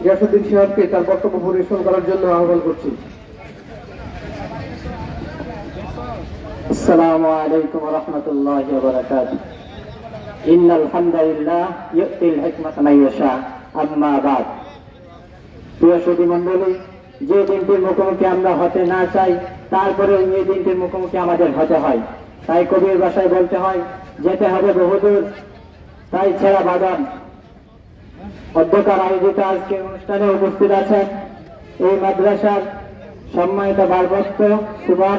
গিয়াসউদ্দিন শিহাবকে তার বক্তব্য পরিবেশন করার জন্য আহ্বান করছি। আসসালামু আলাইকুম ওয়া রাহমাতুল্লাহি ওয়া বারাকাতুহু। ইন্নাল হামদালিল্লাহ ইউতিল হিকমাতা মান ইয়াশা। আম্মা বাদ। প্রিয় সুধী মণ্ডলী, যে দিনটির মুখোমুখি আমরা হতে না চাই, তারপরে এই দিনটির মুখোমুখি আমাদের হতে হয়। তাই কবির ভাষায় বলতে হয়, যেতে হবে বহুদূর, তাই ছেঁড়া বাগান। অধ্যকার আয়োজিত আজকের অনুষ্ঠানে উপস্থিত আছেন এই মাদ্রাসার সম্মানিত ভারপ্রাপ্ত সুপার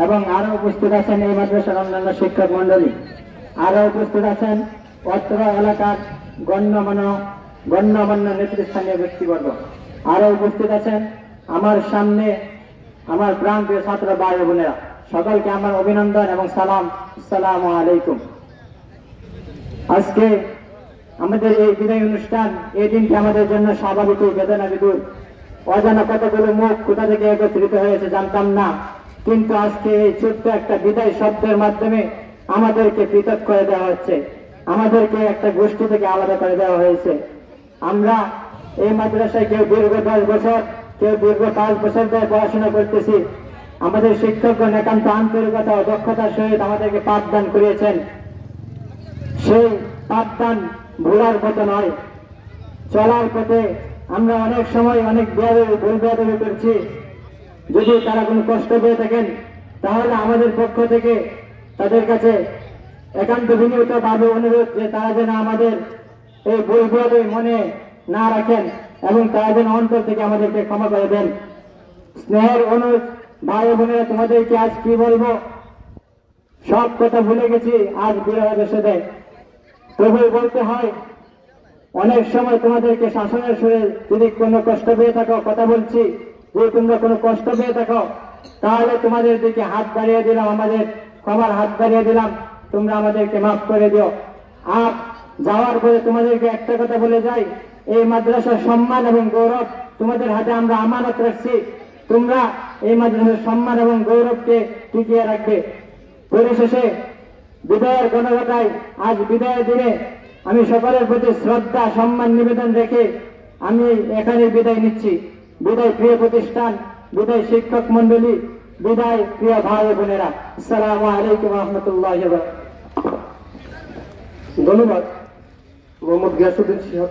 এবং আরো উপস্থিত আছেন এই মাদ্রাসার অন্যান্য শিক্ষক মন্ডলী, আরো উপস্থিত আছেন অত্র এলাকার গণ্যমান্য নেতৃস্থানীয় ব্যক্তিবর্গ, আরো উপস্থিত আছেন আমার সামনে আমার প্রান্তীয় ছাত্র ভাই বোনেরা। সকলকে আমার অভিনন্দন এবং সালাম। আসসালামু আলাইকুম। আজকে আমাদের এই বিদায় অনুষ্ঠান, এই দিনটি আমাদের জন্য স্বাভাবিক বেদনা বিদুর। অজানা কতগুলো মুখ কোথা থেকে একত্রিত হয়েছে জানতাম না, কিন্তু আজকে এই ছোট্ট একটা বিদায় শব্দের মাধ্যমে আমাদেরকে পৃথক করে দেওয়া হচ্ছে, আমাদেরকে একটা গোষ্ঠী থেকে আলাদা করে দেওয়া হয়েছে। আমরা এই মাদ্রাসায় কেউ দীর্ঘ 10 বছর, কেউ দীর্ঘ 5 বছর ধরে পড়াশোনা করতেছি। আমাদের শিক্ষকগণ একান্ত আন্তরিকতা ও দক্ষতার সহিত আমাদেরকে পাঠদান করিয়েছেন। সেই পাঠদান ভোলার পথে নয়, চলার পথে আমরা অনেক সময় অনেক ভুল বেয়াদবি করছি। যদি তারা কোনো কষ্ট পেয়ে থাকেন, তাহলে আমাদের পক্ষ থেকে তাদের কাছে একান্ত বিনীতভাবে অনুরোধ যে তারা যেন আমাদের এই ভুল বেয়াদবি মনে না রাখেন এবং তারা যেন অন্তর থেকে আমাদেরকে ক্ষমা করে দেন। স্নেহের অনুরোধ ভাই বোনেরা, তোমাদেরকে আজ কি বলবো, সব কথা ভুলে গেছি, আজ বিরহ বেসে দেয়। তবুই বলতে হয়, অনেক সময় তোমাদেরকে শাসনের সুরে যদি কোনো কষ্ট পেয়ে থাকো, কথা বলছি, যদি তোমরা কোনো কষ্ট পেয়ে থাকো, তাহলে তোমাদের দিকে হাত বাড়িয়ে দিলাম, আমাদের ক্ষমার হাত বাড়িয়ে দিলাম, তোমরা আমাদেরকে মাফ করে দিও। আর যাওয়ার পরে তোমাদেরকে একটা কথা বলে যাই, এই মাদ্রাসার সম্মান এবং গৌরব তোমাদের হাতে আমরা আমানত রাখছি। তোমরা এই মাদ্রাসার সম্মান এবং গৌরবকে টিকিয়ে রাখবে। পরিশেষে বিদায়ের গণঘটায় আজ বিদায়ের দিনে আমি সকলের প্রতি শ্রদ্ধা সম্মান নিবেদন রেখে আমি এখানে বিদায় নিচ্ছি। বিদায় প্রিয় প্রতিষ্ঠান, বিদায় শিক্ষক মন্ডলী, বিদায় প্রিয় ভাই বোনেরা। আসসালামু আলাইকুম ওয়া রাহমাতুল্লাহি ওয়া বারাকাতুহু। ধন্যবাদ মোহাম্মদ গিয়াসউদ্দিন শিহাব।